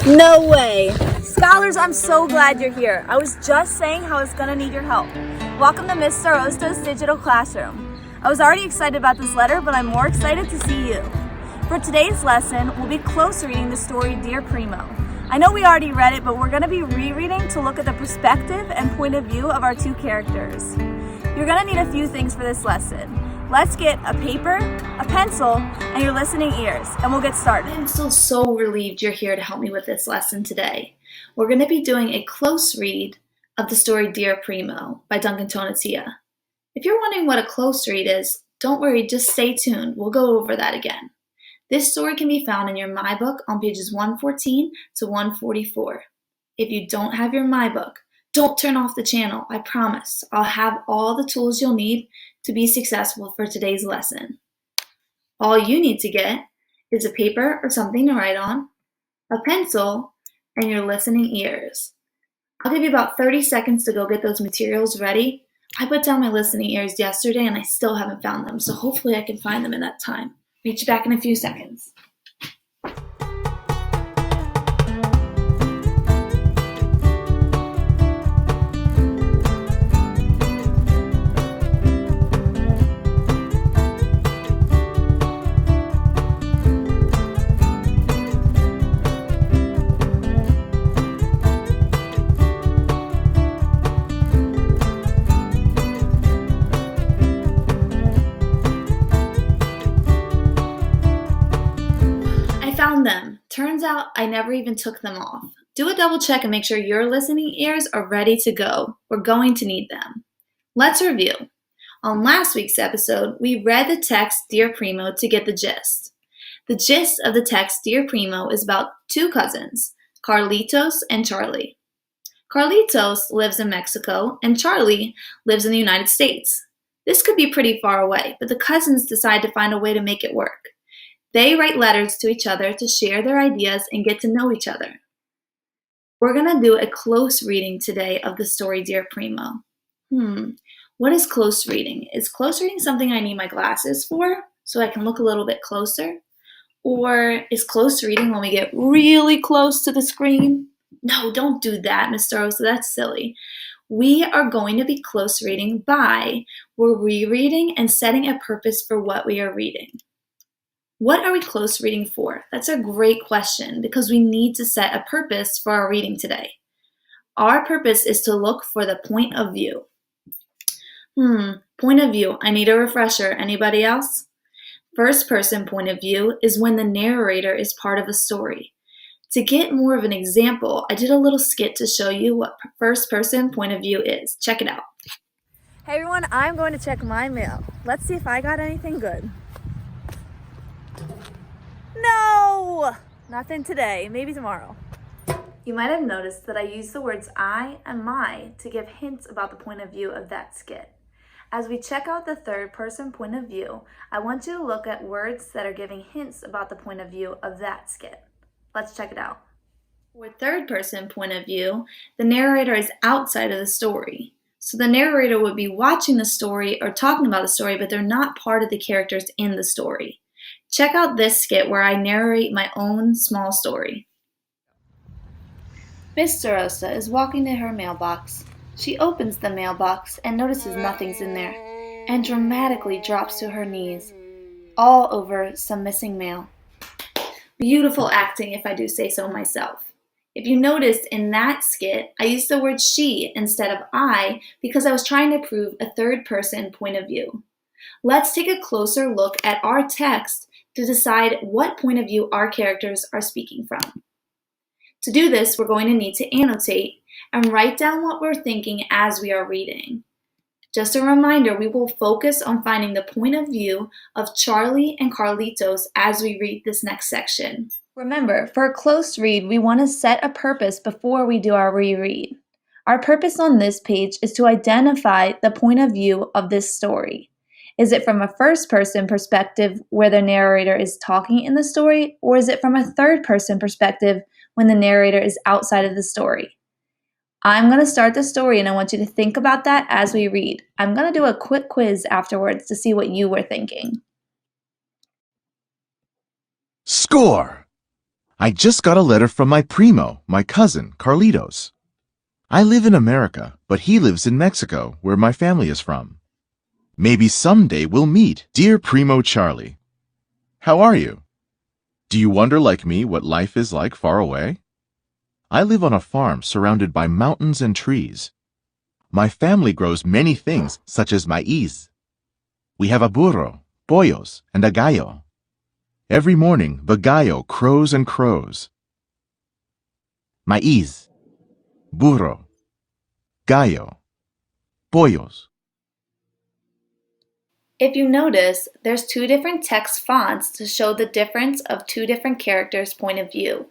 No way. Scholars, I'm so glad you're here. I was just saying how I was gonna need your help. Welcome to Ms. Starosta's digital classroom. I was already excited about this letter, but I'm more excited to see you. For today's lesson, we'll be close reading the story Dear Primo. I know we already read it, but we're gonna be rereading to look at the perspective and point of view of our two characters. You're gonna need a few things for this lesson. Let's get a paper, a pencil, and your listening ears, and we'll get started. I'm so relieved you're here to help me with this lesson today. We're going to be doing a close read of the story Dear Primo by Duncan Tonatia. If you're wondering what a close read is, don't worry, just stay tuned. We'll go over that again. This story can be found in your My Book on pages 114 to 144. If you don't have your My Book, don't turn off the channel. I promise I'll have all the tools you'll need to be successful for today's lesson. All you need to get is a paper or something to write on, a pencil, and your listening ears. I'll give you about 30 seconds to go get those materials ready. I put down my listening ears yesterday and I still haven't found them, so hopefully I can find them in that time. Meet you back in a few seconds. Found them. Turns out I never even took them off. Do a double check and make sure your listening ears are ready to go. We're going to need them. Let's review. On last week's episode, we read the text Dear Primo to get the gist. The gist of the text Dear Primo is about two cousins, Carlitos and Charlie. Carlitos lives in Mexico and Charlie lives in the United States. This could be pretty far away, but the cousins decide to find a way to make it work. They write letters to each other to share their ideas and get to know each other. We're going to do a close reading today of the story Dear Primo. What is close reading? Is close reading something I need my glasses for so I can look a little bit closer? Or is close reading when we get really close to the screen? No, don't do that, Mr. Rosa. That's silly. We are going to be close reading by we're rereading and setting a purpose for what we are reading. What are we close reading for? That's a great question because we need to set a purpose for our reading today. Our purpose is to look for the point of view. Point of view. I need a refresher. Anybody else? First person point of view is when the narrator is part of a story. To get more of an example, I did a little skit to show you what first person point of view is. Check it out. Hey everyone, I'm going to check my mail. Let's see if I got anything good. No! Nothing today, maybe tomorrow. You might have noticed that I use the words I and my to give hints about the point of view of that skit. As we check out the third person point of view, I want you to look at words that are giving hints about the point of view of that skit. Let's check it out. For third person point of view, the narrator is outside of the story. So the narrator would be watching the story or talking about the story, but they're not part of the characters in the story. Check out this skit where I narrate my own small story. Miss Rosa is walking to her mailbox. She opens the mailbox and notices nothing's in there, and dramatically drops to her knees, all over some missing mail. Beautiful acting, if I do say so myself. If you noticed in that skit, I used the word she instead of I because I was trying to prove a third person point of view. Let's take a closer look at our text to decide what point of view our characters are speaking from. To do this, we're going to need to annotate and write down what we're thinking as we are reading. Just a reminder, we will focus on finding the point of view of Charlie and Carlitos as we read this next section. Remember, for a close read, we want to set a purpose before we do our reread. Our purpose on this page is to identify the point of view of this story. Is it from a first-person perspective where the narrator is talking in the story, or is it from a third-person perspective when the narrator is outside of the story? I'm going to start the story and I want you to think about that as we read. I'm going to do a quick quiz afterwards to see what you were thinking. Score! I just got a letter from my Primo, my cousin, Carlitos. I live in America, but he lives in Mexico, where my family is from. Maybe someday we'll meet, dear Primo Charlie. How are you? Do you wonder like me what life is like far away? I live on a farm surrounded by mountains and trees. My family grows many things such as maíz. We have a burro, pollos, and a gallo. Every morning the gallo crows and crows. Maíz, burro, gallo, pollos. If you notice, there's two different text fonts to show the difference of two different characters' point of view.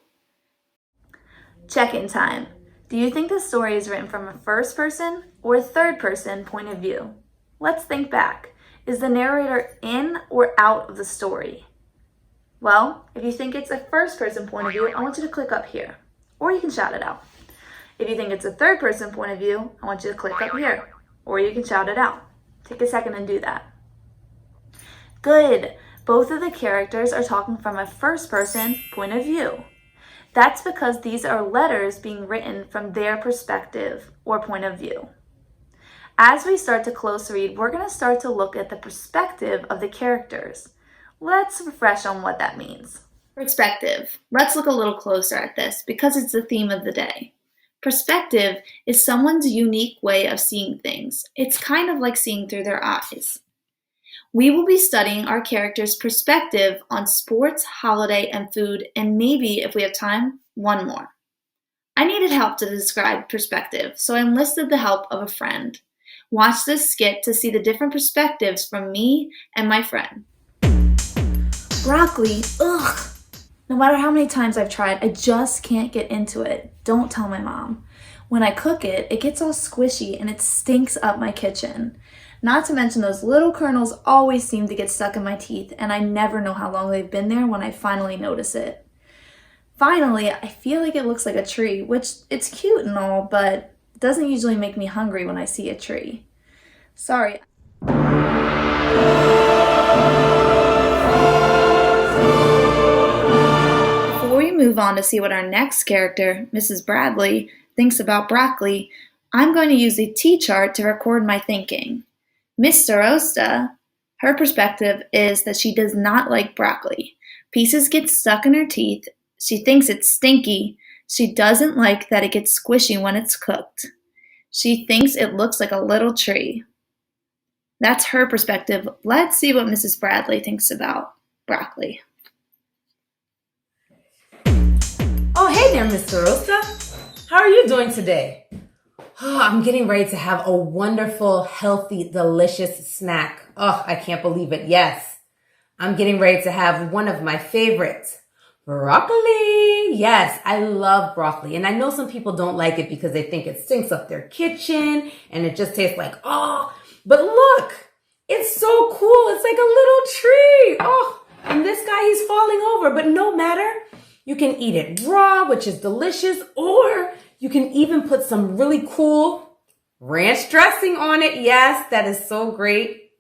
Check-in time. Do you think the story is written from a first person or a third person point of view? Let's think back. Is the narrator in or out of the story? Well, if you think it's a first person point of view, I want you to click up here, or you can shout it out. If you think it's a third person point of view, I want you to click up here, or you can shout it out. Take a second and do that. Good. Both of the characters are talking from a first person point of view. That's because these are letters being written from their perspective or point of view. As we start to close read, we're going to start to look at the perspective of the characters. Let's refresh on what that means. Perspective. Let's look a little closer at this because it's the theme of the day. Perspective is someone's unique way of seeing things. It's kind of like seeing through their eyes. We will be studying our characters' perspective on sports, holiday, and food, and maybe, if we have time, one more. I needed help to describe perspective, so I enlisted the help of a friend. Watch this skit to see the different perspectives from me and my friend. Broccoli, ugh! No matter how many times I've tried, I just can't get into it. Don't tell my mom. When I cook it, it gets all squishy and it stinks up my kitchen. Not to mention those little kernels always seem to get stuck in my teeth, and I never know how long they've been there when I finally notice it. Finally, I feel like it looks like a tree, which it's cute and all, but it doesn't usually make me hungry when I see a tree. Sorry. Before we move on to see what our next character, Mrs. Bradley, thinks about broccoli, I'm going to use the Tchart to record my thinking. Miss Starosta, her perspective is that she does not like broccoli. Pieces get stuck in her teeth. She thinks it's stinky. She doesn't like that it gets squishy when it's cooked. She thinks it looks like a little tree. That's her perspective. Let's see what Mrs. Bradley thinks about broccoli. Oh, hey there, Mr. Rosa. How are you doing today? Oh, I'm getting ready to have a wonderful, healthy, delicious snack. Oh, I can't believe it. Yes, I'm getting ready to have one of my favorites, broccoli. Yes, I love broccoli. And I know some people don't like it because they think it stinks up their kitchen and it just tastes like, oh, but look, it's so cool. It's like a little tree. Oh, and this guy, he's falling over, but no matter. You can eat it raw, which is delicious, or you can even put some really cool ranch dressing on it. Yes, that is so great.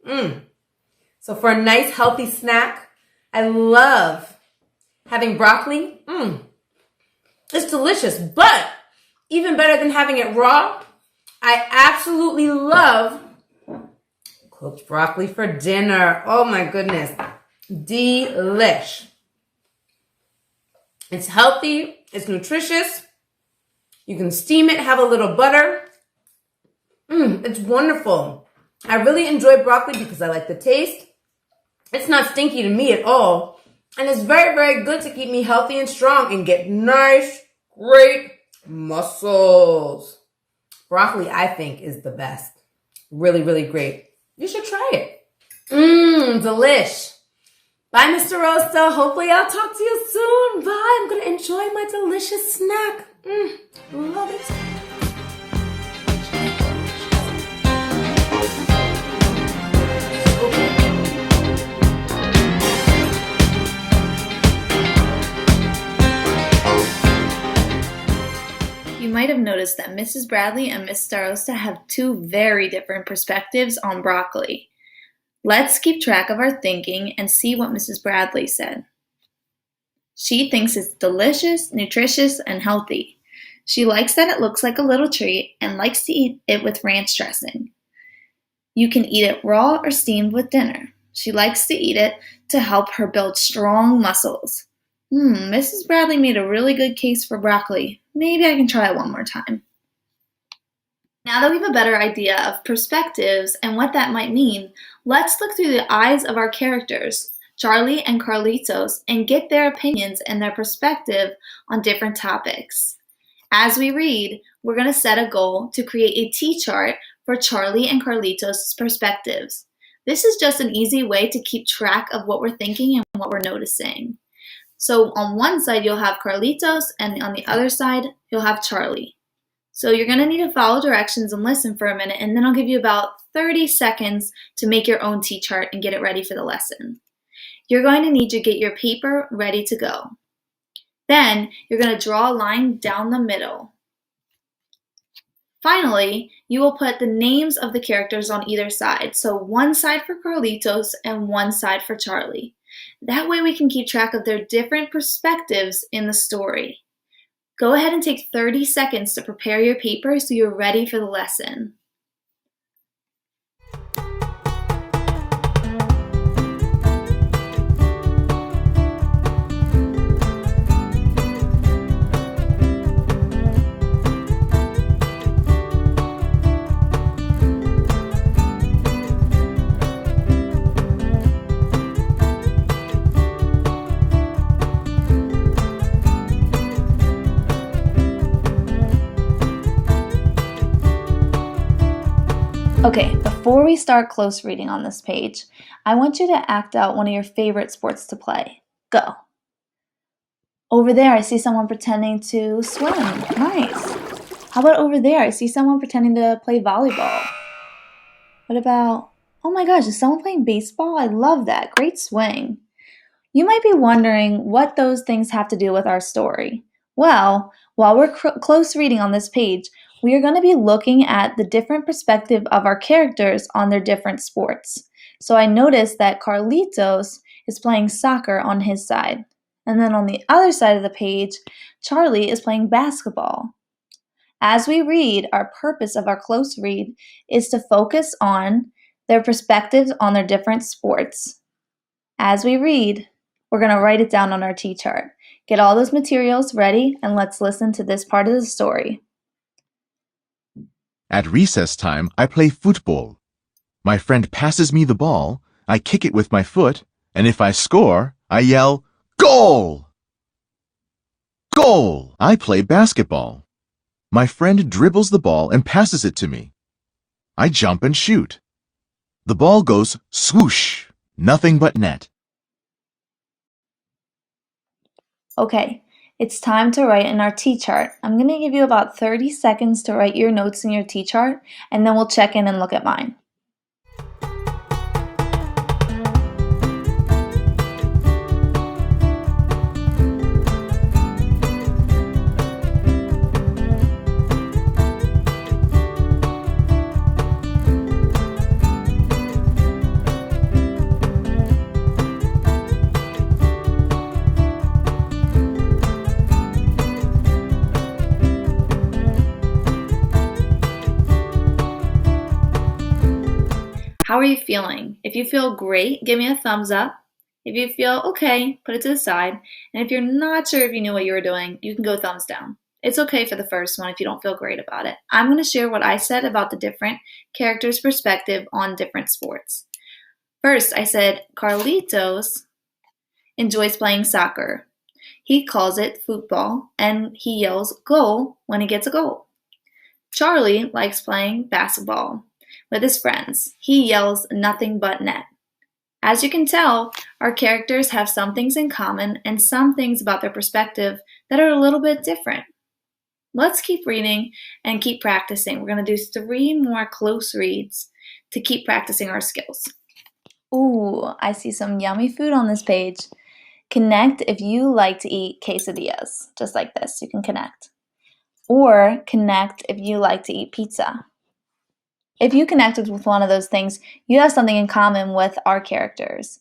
So for a nice healthy snack, I love having broccoli. It's delicious, but even better than having it raw, I absolutely love cooked broccoli for dinner. Oh my goodness. Delish. It's healthy. It's nutritious. You can steam it, have a little butter. It's wonderful. I really enjoy broccoli because I like the taste. It's not stinky to me at all. And it's very, very good to keep me healthy and strong and get nice, great muscles. Broccoli, I think, is the best. Really, really great. You should try it. Delish. Bye, Mr. Rosa. Hopefully I'll talk to you soon. Bye. I'm going to enjoy my delicious snack. Love it. You might have noticed that Mrs. Bradley and Miss Starosta have two very different perspectives on broccoli. Let's keep track of our thinking and see what Mrs. Bradley said. She thinks it's delicious, nutritious, and healthy. She likes that it looks like a little treat and likes to eat it with ranch dressing. You can eat it raw or steamed with dinner. She likes to eat it to help her build strong muscles. Mrs. Bradley made a really good case for broccoli. Maybe I can try it one more time. Now that we have a better idea of perspectives and what that might mean, let's look through the eyes of our characters, Charlie and Carlitos, and get their opinions and their perspective on different topics. As we read, we're going to set a goal to create a T-chart for Charlie and Carlitos' perspectives. This is just an easy way to keep track of what we're thinking and what we're noticing. So on one side, you'll have Carlitos, and on the other side, you'll have Charlie. So you're going to need to follow directions and listen for a minute, and then I'll give you about 30 seconds to make your own T-chart and get it ready for the lesson. You're going to need to get your paper ready to go. Then you're going to draw a line down the middle. Finally, you will put the names of the characters on either side. So one side for Carlitos and one side for Charlie. That way we can keep track of their different perspectives in the story. Go ahead and take 30 seconds to prepare your paper so you're ready for the lesson. Okay, before we start close reading on this page, I want you to act out one of your favorite sports to play. Go. Over there, I see someone pretending to swim. Nice. How about over there? I see someone pretending to play volleyball. What about, oh my gosh, is someone playing baseball? I love that. Great swing. You might be wondering what those things have to do with our story. Well, while we're close reading on this page, we are going to be looking at the different perspective of our characters on their different sports. So I noticed that Carlitos is playing soccer on his side. And then on the other side of the page, Charlie is playing basketball. As we read, our purpose of our close read is to focus on their perspectives on their different sports. As we read, we're going to write it down on our T-chart. Get all those materials ready and let's listen to this part of the story. At recess time, I play football. My friend passes me the ball, I kick it with my foot, and if I score, I yell, "Goal! Goal!" I play basketball. My friend dribbles the ball and passes it to me. I jump and shoot. The ball goes swoosh, nothing but net. Okay, it's time to write in our T-chart. I'm going to give you about 30 seconds to write your notes in your T-chart, and then we'll check in and look at mine. How are you feeling? If you feel great, give me a thumbs up. If you feel okay, put it to the side. And if you're not sure if you knew what you were doing, you can go thumbs down. It's okay for the first one if you don't feel great about it. I'm going to share what I said about the different characters' perspective on different sports. First, I said Carlitos enjoys playing soccer. He calls it football, and he yells goal when he gets a goal. Charlie likes playing basketball with his friends. He yells nothing but net. As you can tell, our characters have some things in common and some things about their perspective that are a little bit different. Let's keep reading and keep practicing. We're going to do 3 more close reads to keep practicing our skills. Ooh, I see some yummy food on this page. Connect if you like to eat quesadillas, just like this. You can connect. Or connect if you like to eat pizza. If you connected with one of those things, you have something in common with our characters.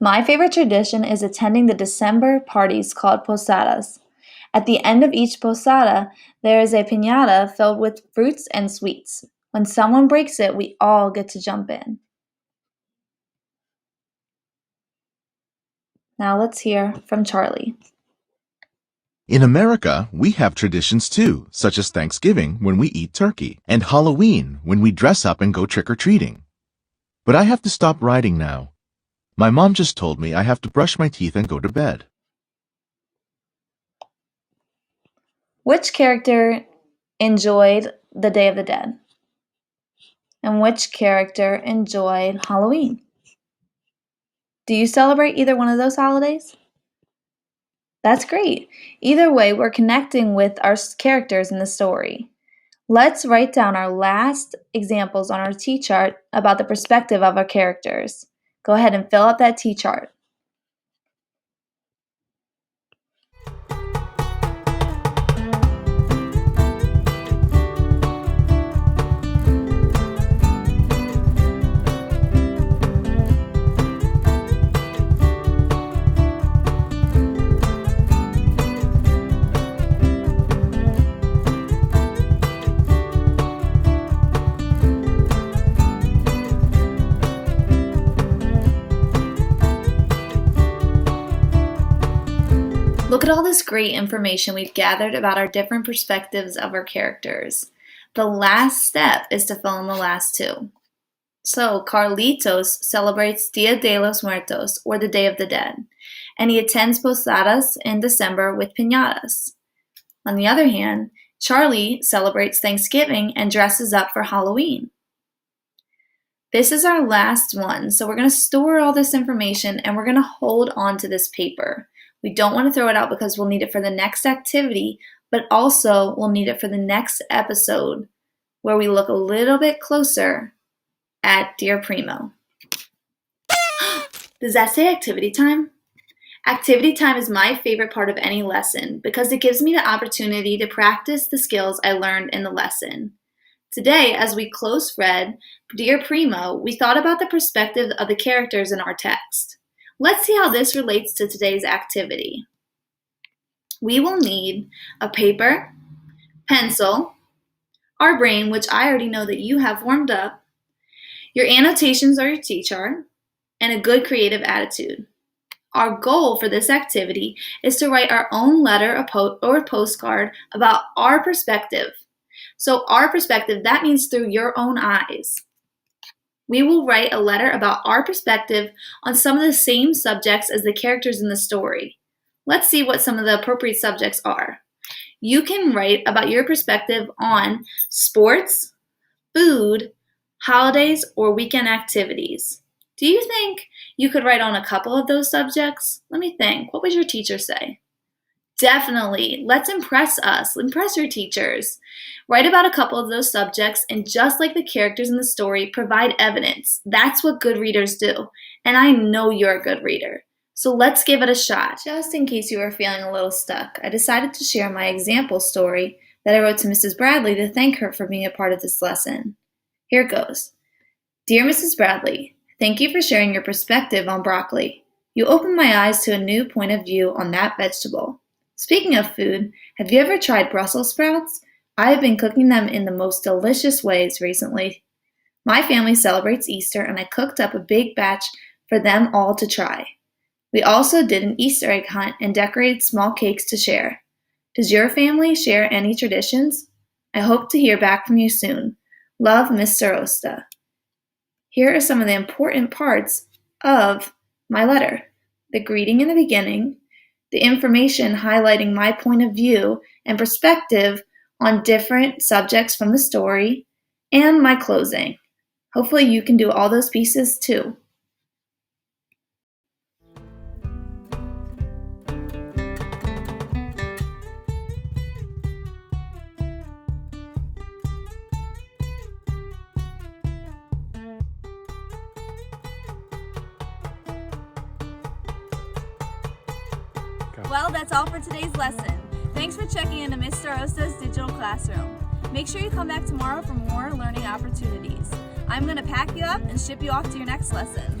My favorite tradition is attending the December parties called posadas. At the end of each posada, there is a piñata filled with fruits and sweets. When someone breaks it, we all get to jump in. Now let's hear from Charlie. In America, we have traditions too, such as Thanksgiving when we eat turkey, and Halloween when we dress up and go trick-or-treating. But I have to stop writing now. My mom just told me I have to brush my teeth and go to bed. Which character enjoyed the Day of the Dead? And which character enjoyed Halloween? Do you celebrate either one of those holidays? That's great. Either way, we're connecting with our characters in the story. Let's write down our last examples on our T-chart about the perspective of our characters. Go ahead and fill out that T-chart. Look at all this great information we've gathered about our different perspectives of our characters. The last step is to fill in the last two. So, Carlitos celebrates Dia de los Muertos, or the Day of the Dead, and he attends posadas in December with piñatas. On the other hand, Charlie celebrates Thanksgiving and dresses up for Halloween. This is our last one, so we're going to store all this information and we're going to hold on to this paper. We don't want to throw it out because we'll need it for the next activity, but also we'll need it for the next episode where we look a little bit closer at Dear Primo. Does that say activity time? Activity time is my favorite part of any lesson because it gives me the opportunity to practice the skills I learned in the lesson. Today, as we close read Dear Primo, we thought about the perspective of the characters in our text. Let's see how this relates to today's activity. We will need a paper, pencil, our brain, which I already know that you have warmed up, your annotations or your T-chart, and a good creative attitude. Our goal for this activity is to write our own letter or postcard about our perspective. So our perspective, that means through your own eyes. We will write a letter about our perspective on some of the same subjects as the characters in the story. Let's see what some of the appropriate subjects are. You can write about your perspective on sports, food, holidays, or weekend activities. Do you think you could write on a couple of those subjects? Let me think. What would your teacher say? Definitely. Let's impress us. Impress your teachers. Write about a couple of those subjects and just like the characters in the story, provide evidence. That's what good readers do. And I know you're a good reader. So let's give it a shot. Just in case you were feeling a little stuck, I decided to share my example story that I wrote to Mrs. Bradley to thank her for being a part of this lesson. Here it goes. Dear Mrs. Bradley, thank you for sharing your perspective on broccoli. You opened my eyes to a new point of view on that vegetable. Speaking of food, have you ever tried Brussels sprouts? I have been cooking them in the most delicious ways recently. My family celebrates Easter and I cooked up a big batch for them all to try. We also did an Easter egg hunt and decorated small cakes to share. Does your family share any traditions? I hope to hear back from you soon. Love, Mr. Osta. Here are some of the important parts of my letter. The greeting in the beginning, the information highlighting my point of view and perspective on different subjects from the story, and my closing. Hopefully you can do all those pieces too. Well, that's all for today's lesson. Thanks for checking into Mr. Osta's digital classroom. Make sure you come back tomorrow for more learning opportunities. I'm going to pack you up and ship you off to your next lesson.